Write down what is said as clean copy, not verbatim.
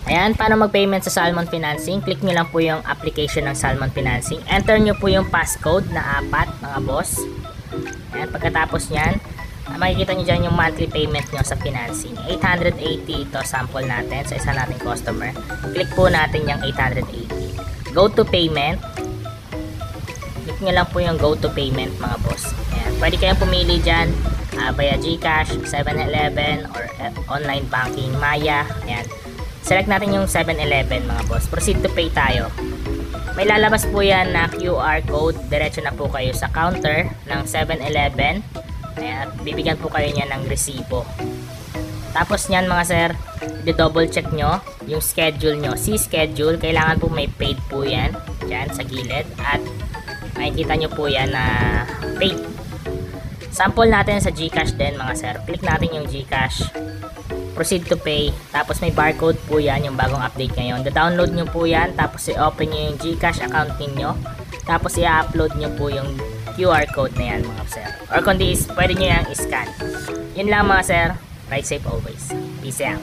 Ayan, paano mag-payment sa Salmon Financing? Click nyo lang po yung application ng Salmon Financing. Enter nyo po yung passcode na 4, mga boss. Ayan, pagkatapos nyan, makikita nyo dyan yung monthly payment nyo sa financing. 880 ito, sample natin sa isa nating customer. Click po natin yung 880. Go to payment. Click nyo lang po yung go to payment, mga boss. Ayan, pwede kayong pumili dyan via GCash, 7-Eleven, or online banking, Maya. Ayan. Select natin yung 7-Eleven, mga boss. Proceed to pay tayo. May lalabas po yan na QR code. Diretso na po kayo sa counter ng 7-Eleven. Ayan, bibigyan po kayo niya ng resibo. Tapos niyan, mga sir, i-double check nyo yung schedule nyo. See schedule, kailangan po may paid po yan. Diyan sa gilid. At makikita nyo po yan na paid. Sample natin sa GCash din, mga sir. Click natin yung GCash. Proceed to pay. Tapos may barcode po yan, yung bagong update ngayon. Da-download nyo po yan. Tapos i-open nyo yung GCash account ninyo. Tapos i-upload nyo po yung QR code na yan, mga sir. Or kundi pwede nyo yung i-scan. Yun lang, mga sir. Ride safe always. Peace out.